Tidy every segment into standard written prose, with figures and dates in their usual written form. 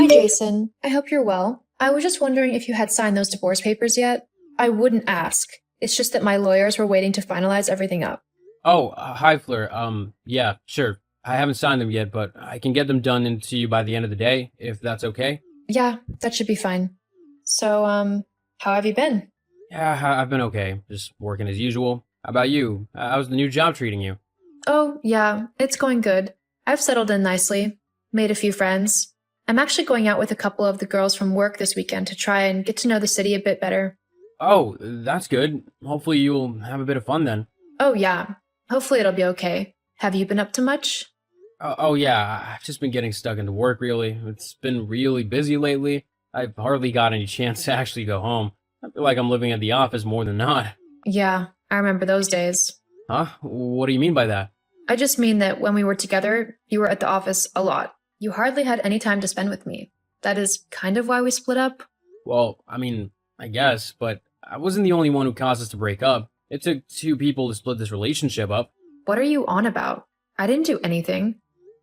Hi, Jason. I hope you're well. I was just wondering if you had signed those divorce papers yet. I wouldn't ask. It's just that my lawyers were waiting to finalize everything up. Oh, hi, Fleur. Yeah, sure. I haven't signed them yet, but I can get them done into you by the end of the day, if that's okay. Yeah, that should be fine. So, how have you been? Yeah, I've been okay. Just working as usual. How about you? How's the new job treating you? Oh, yeah, it's going good. I've settled in nicely, made a few friends. I'm actually going out with a couple of the girls from work this weekend to try and get to know the city a bit better. Oh, that's good. Hopefully you'll have a bit of fun then. Oh, yeah. Hopefully it'll be okay. Have you been up to much? Oh, yeah, I've just been getting stuck into work, really. It's been really busy lately. I've hardly got any chance to actually go home. I feel like I'm living at the office more than not. Yeah, I remember those days. Huh? What do you mean by that? I just mean that when we were together, you were at the office a lot. You hardly had any time to spend with me. That is kind of why we split up. Well, I guess, but I wasn't the only one who caused us to break up. It took two people to split this relationship up. What are you on about? I didn't do anything.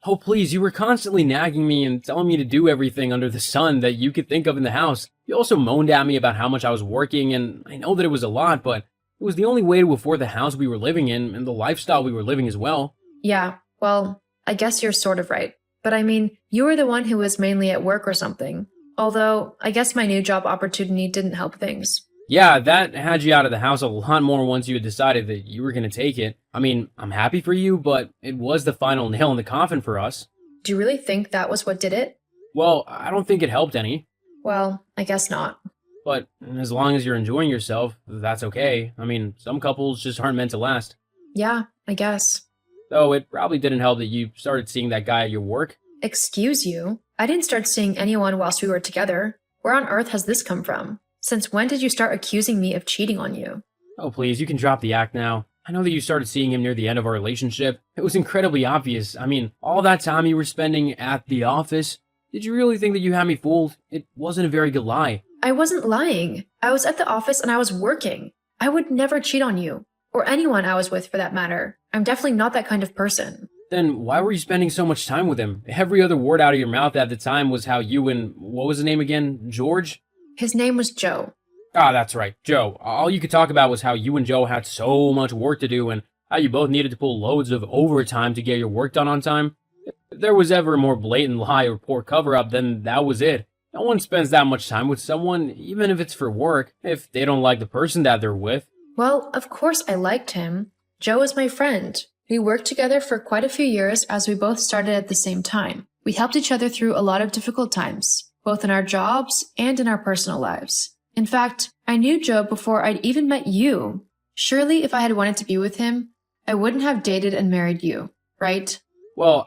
Oh, please, you were constantly nagging me and telling me to do everything under the sun that you could think of in the house. You also moaned at me about how much I was working, and I know that it was a lot, but it was the only way to afford the house we were living in and the lifestyle we were living as well. Yeah, well, I guess you're sort of right. But I mean, you were the one who was mainly at work or something. Although, I guess my new job opportunity didn't help things. Yeah, that had you out of the house a lot more once you had decided that you were going to take it. I'm happy for you, but it was the final nail in the coffin for us. Do you really think that was what did it? Well, I don't think it helped any. Well, I guess not. But as long as you're enjoying yourself, that's okay. Some couples just aren't meant to last. Yeah, I guess. Though it probably didn't help that you started seeing that guy at your work. Excuse you? I didn't start seeing anyone whilst we were together. Where on earth has this come from? Since when did you start accusing me of cheating on you? Oh, please, you can drop the act now. I know that you started seeing him near the end of our relationship. It was incredibly obvious. All that time you were spending at the office. Did you really think that you had me fooled? It wasn't a very good lie. I wasn't lying. I was at the office and I was working. I would never cheat on you. Or anyone I was with for that matter. I'm definitely not that kind of person. Then why were you spending so much time with him? Every other word out of your mouth at the time was how you and, what was his name again? George? His name was Joe. Ah, that's right, Joe. All you could talk about was how you and Joe had so much work to do and how you both needed to pull loads of overtime to get your work done on time. If there was ever a more blatant lie or poor cover-up, then that was it. No one spends that much time with someone, even if it's for work, if they don't like the person that they're with. Well, of course I liked him. Joe is my friend. We worked together for quite a few years as we both started at the same time. We helped each other through a lot of difficult times, both in our jobs and in our personal lives. In fact, I knew Joe before I'd even met you. Surely if I had wanted to be with him, I wouldn't have dated and married you, right? Well,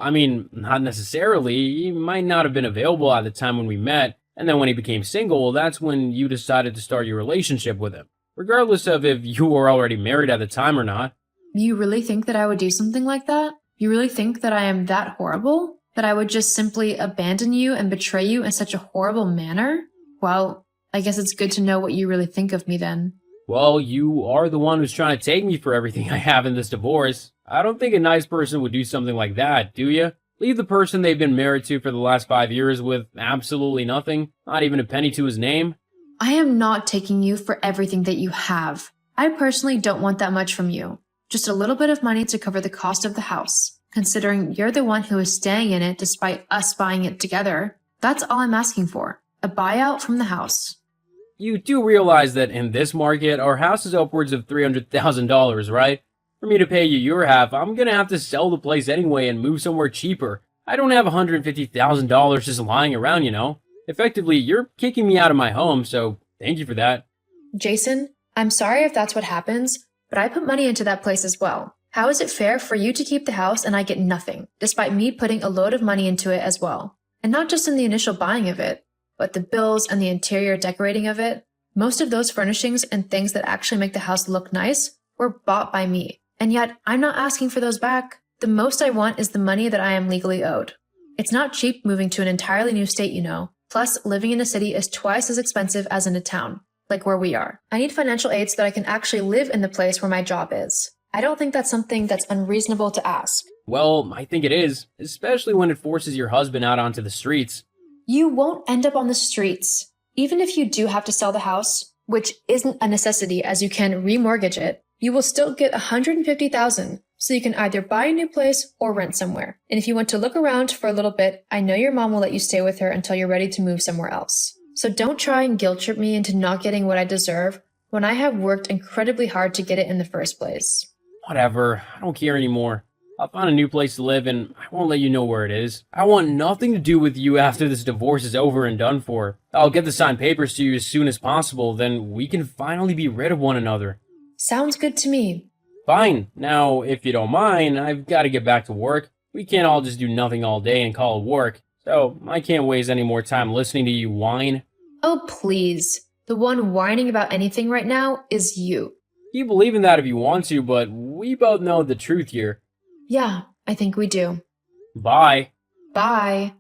not necessarily. He might not have been available at the time when we met, and then when he became single, that's when you decided to start your relationship with him. Regardless of if you were already married at the time or not. You really think that I would do something like that? You really think that I am that horrible? That I would just simply abandon you and betray you in such a horrible manner? Well, I guess it's good to know what you really think of me then. Well, you are the one who's trying to take me for everything I have in this divorce. I don't think a nice person would do something like that, do you? Leave the person they've been married to for the last 5 years with absolutely nothing? Not even a penny to his name? I am not taking you for everything that you have. I personally don't want that much from you. Just a little bit of money to cover the cost of the house. Considering you're the one who is staying in it despite us buying it together, that's all I'm asking for. A buyout from the house. You do realize that in this market, our house is upwards of $300,000, right? For me to pay you your half, I'm gonna have to sell the place anyway and move somewhere cheaper. I don't have $150,000 just lying around, you know? Effectively, you're kicking me out of my home, so thank you for that. Jason, I'm sorry if that's what happens, but I put money into that place as well. How is it fair for you to keep the house and I get nothing, despite me putting a load of money into it as well? And not just in the initial buying of it, but the bills and the interior decorating of it. Most of those furnishings and things that actually make the house look nice were bought by me. And yet, I'm not asking for those back. The most I want is the money that I am legally owed. It's not cheap moving to an entirely new state, you know. Plus, living in a city is twice as expensive as in a town, like where we are. I need financial aid so that I can actually live in the place where my job is. I don't think that's something that's unreasonable to ask. Well, I think it is, especially when it forces your husband out onto the streets. You won't end up on the streets. Even if you do have to sell the house, which isn't a necessity as you can remortgage it, you will still get $150,000, so you can either buy a new place or rent somewhere. And if you want to look around for a little bit, I know your mom will let you stay with her until you're ready to move somewhere else. So don't try and guilt trip me into not getting what I deserve when I have worked incredibly hard to get it in the first place. Whatever, I don't care anymore. I'll find a new place to live and I won't let you know where it is. I want nothing to do with you after this divorce is over and done for. I'll get the signed papers to you as soon as possible, then we can finally be rid of one another. Sounds good to me. Fine. Now, if you don't mind, I've got to get back to work. We can't all just do nothing all day and call it work, so I can't waste any more time listening to you whine. Oh, please. The one whining about anything right now is you. Keep believing that if you want to, but we both know the truth here. Yeah, I think we do. Bye. Bye.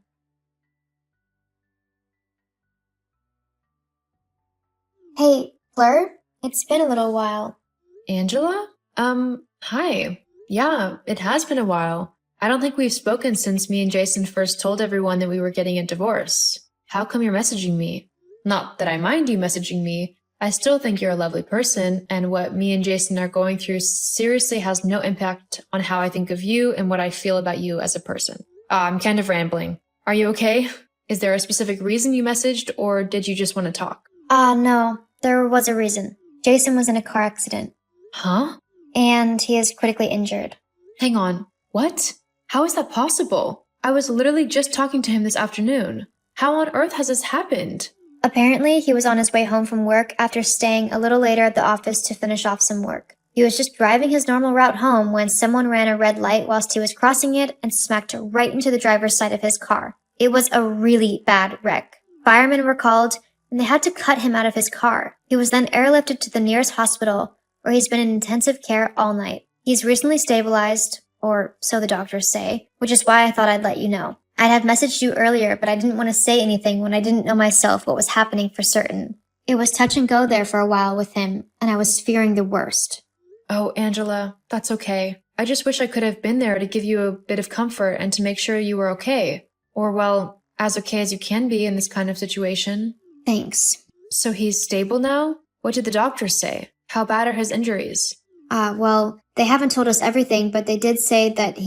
Hey, Fleur? It's been a little while. Angela? Hi. Yeah, it has been a while. I don't think we've spoken since me and Jason first told everyone that we were getting a divorce. How come you're messaging me? Not that I mind you messaging me. I still think you're a lovely person, and what me and Jason are going through seriously has no impact on how I think of you and what I feel about you as a person. I'm kind of rambling. Are you okay? Is there a specific reason you messaged, or did you just want to talk? No, there was a reason. Jason was in a car accident. Huh? And he is critically injured. Hang on. What? How is that possible? I was literally just talking to him this afternoon. How on earth has this happened? Apparently, he was on his way home from work after staying a little later at the office to finish off some work. He was just driving his normal route home when someone ran a red light whilst he was crossing it and smacked right into the driver's side of his car. It was a really bad wreck. Firemen were called, and they had to cut him out of his car. He was then airlifted to the nearest hospital, where he's been in intensive care all night. He's recently stabilized, or so the doctors say, which is why I thought I'd let you know. I'd have messaged you earlier, but I didn't want to say anything when I didn't know myself what was happening for certain. It was touch and go there for a while with him, and I was fearing the worst. Oh, Angela, that's okay. I just wish I could have been there to give you a bit of comfort and to make sure you were okay. Or, well, as okay as you can be in this kind of situation. Thanks. So he's stable now? What did the doctors say? How bad are his injuries? Well, they haven't told us everything, but they did say that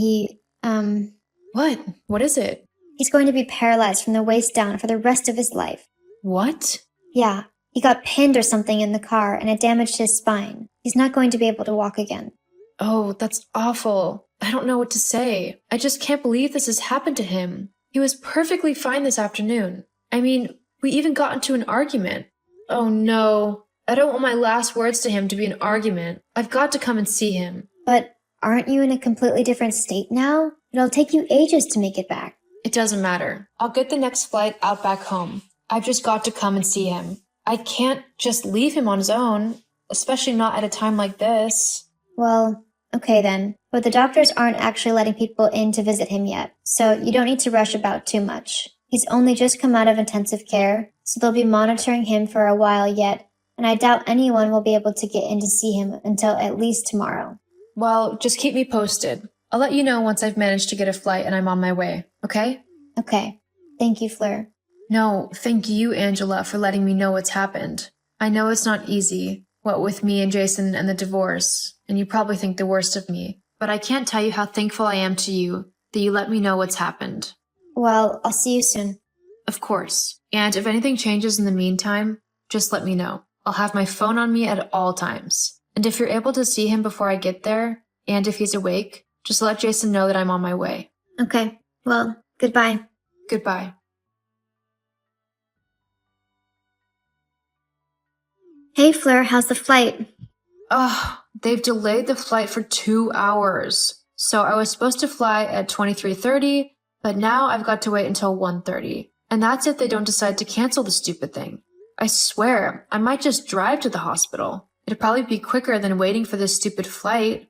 What? What is it? he's going to be paralyzed from the waist down for the rest of his life. What? Yeah, he got pinned or something in the car and it damaged his spine. He's not going to be able to walk again. Oh, that's awful. I don't know what to say. I just can't believe this has happened to him. He was perfectly fine this afternoon. I mean, we even got into an argument. Oh no. I don't want my last words to him to be an argument. I've got to come and see him. But aren't you in a completely different state now? It'll take you ages to make it back. It doesn't matter. I'll get the next flight out back home. I've just got to come and see him. I can't just leave him on his own, especially not at a time like this. Well, okay then. But the doctors aren't actually letting people in to visit him yet, so you don't need to rush about too much. He's only just come out of intensive care, so they'll be monitoring him for a while yet, and I doubt anyone will be able to get in to see him until at least tomorrow. Well, just keep me posted. I'll let you know once I've managed to get a flight and I'm on my way, okay? Okay. Thank you, Fleur. No, thank you, Angela, for letting me know what's happened. I know it's not easy, what with me and Jason and the divorce, and you probably think the worst of me, but I can't tell you how thankful I am to you that you let me know what's happened. Well, I'll see you soon. Of course. And if anything changes in the meantime, just let me know. I'll have my phone on me at all times. And if you're able to see him before I get there, and if he's awake, just let Jason know that I'm on my way. Okay. Well, goodbye. Goodbye. Hey, Fleur, how's the flight? Ugh, they've delayed the flight for 2 hours. So I was supposed to fly at 23:30, but now I've got to wait until 1:30. And that's if they don't decide to cancel the stupid thing. I swear, I might just drive to the hospital. It'd probably be quicker than waiting for this stupid flight.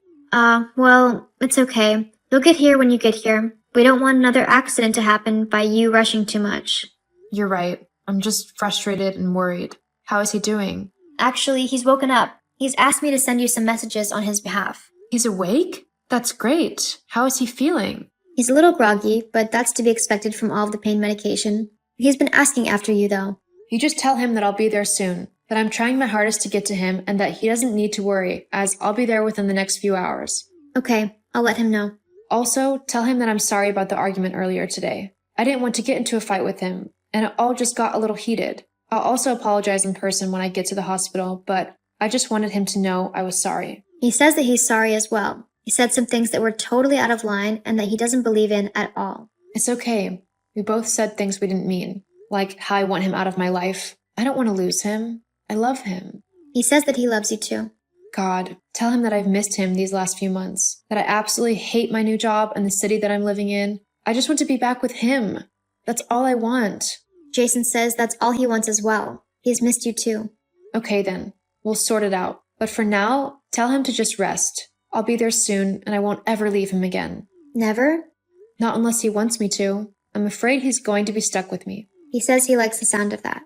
Well, it's okay. You'll get here when you get here. We don't want another accident to happen by you rushing too much. You're right. I'm just frustrated and worried. How is he doing? Actually, he's woken up. He's asked me to send you some messages on his behalf. He's awake? That's great. How is he feeling? He's a little groggy, but that's to be expected from all of the pain medication. He's been asking after you, though. You just tell him that I'll be there soon, that I'm trying my hardest to get to him, and that he doesn't need to worry, as I'll be there within the next few hours. Okay, I'll let him know. Also, tell him that I'm sorry about the argument earlier today. I didn't want to get into a fight with him, and it all just got a little heated. I'll also apologize in person when I get to the hospital, but I just wanted him to know I was sorry. He says that he's sorry as well. He said some things that were totally out of line and that he doesn't believe in at all. It's okay. We both said things we didn't mean, like how I want him out of my life. I don't want to lose him. I love him. He says that he loves you too. God, tell him that I've missed him these last few months, that I absolutely hate my new job and the city that I'm living in. I just want to be back with him. That's all I want. Jason says that's all he wants as well. He's missed you too. Okay then, we'll sort it out. But for now, tell him to just rest. I'll be there soon and I won't ever leave him again. Never? Not unless he wants me to. I'm afraid he's going to be stuck with me. He says he likes the sound of that.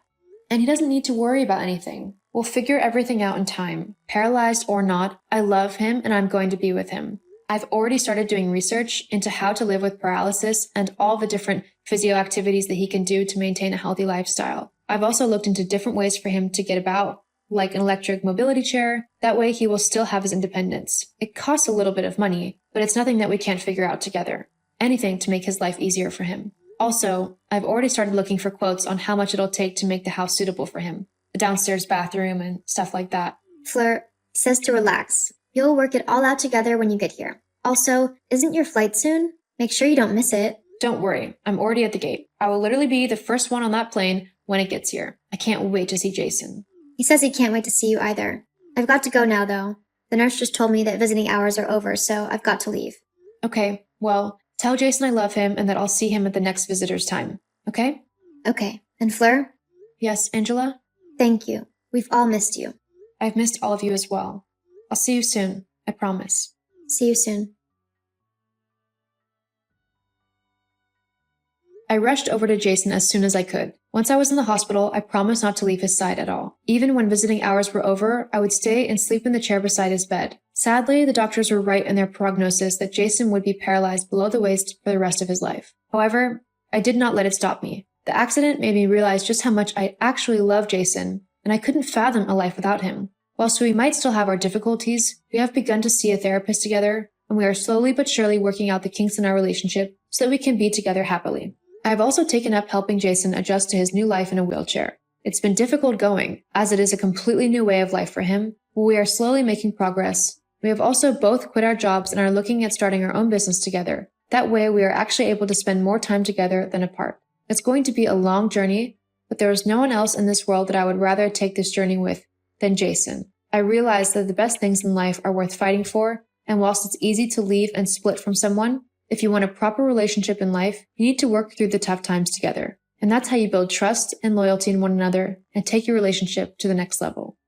And he doesn't need to worry about anything. We'll figure everything out in time. Paralyzed or not, I love him and I'm going to be with him. I've already started doing research into how to live with paralysis and all the different physio activities that he can do to maintain a healthy lifestyle. I've also looked into different ways for him to get about, like an electric mobility chair. That way he will still have his independence. It costs a little bit of money, but it's nothing that we can't figure out together. Anything to make his life easier for him. Also, I've already started looking for quotes on how much it'll take to make the house suitable for him. A downstairs bathroom and stuff like that. Fleur says to relax. You'll work it all out together when you get here. Also, isn't your flight soon? Make sure you don't miss it. Don't worry, I'm already at the gate. I will literally be the first one on that plane when it gets here. I can't wait to see Jason. He says he can't wait to see you either. I've got to go now, though. The nurse just told me that visiting hours are over, so I've got to leave. Okay, well, tell Jason I love him and that I'll see him at the next visitor's time. Okay? Okay. And Fleur? Yes, Angela? Thank you. We've all missed you. I've missed all of you as well. I'll see you soon. I promise. See you soon. I rushed over to Jason as soon as I could. Once I was in the hospital, I promised not to leave his side at all. Even when visiting hours were over, I would stay and sleep in the chair beside his bed. Sadly, the doctors were right in their prognosis that Jason would be paralyzed below the waist for the rest of his life. However, I did not let it stop me. The accident made me realize just how much I actually love Jason, and I couldn't fathom a life without him. Whilst we might still have our difficulties, we have begun to see a therapist together, and we are slowly but surely working out the kinks in our relationship so that we can be together happily. I have also taken up helping Jason adjust to his new life in a wheelchair. It's been difficult going, as it is a completely new way of life for him, but we are slowly making progress. We have also both quit our jobs and are looking at starting our own business together. That way we are actually able to spend more time together than apart. It's going to be a long journey, but there is no one else in this world that I would rather take this journey with than Jason. I realize that the best things in life are worth fighting for, and whilst it's easy to leave and split from someone, if you want a proper relationship in life, you need to work through the tough times together. And that's how you build trust and loyalty in one another and take your relationship to the next level.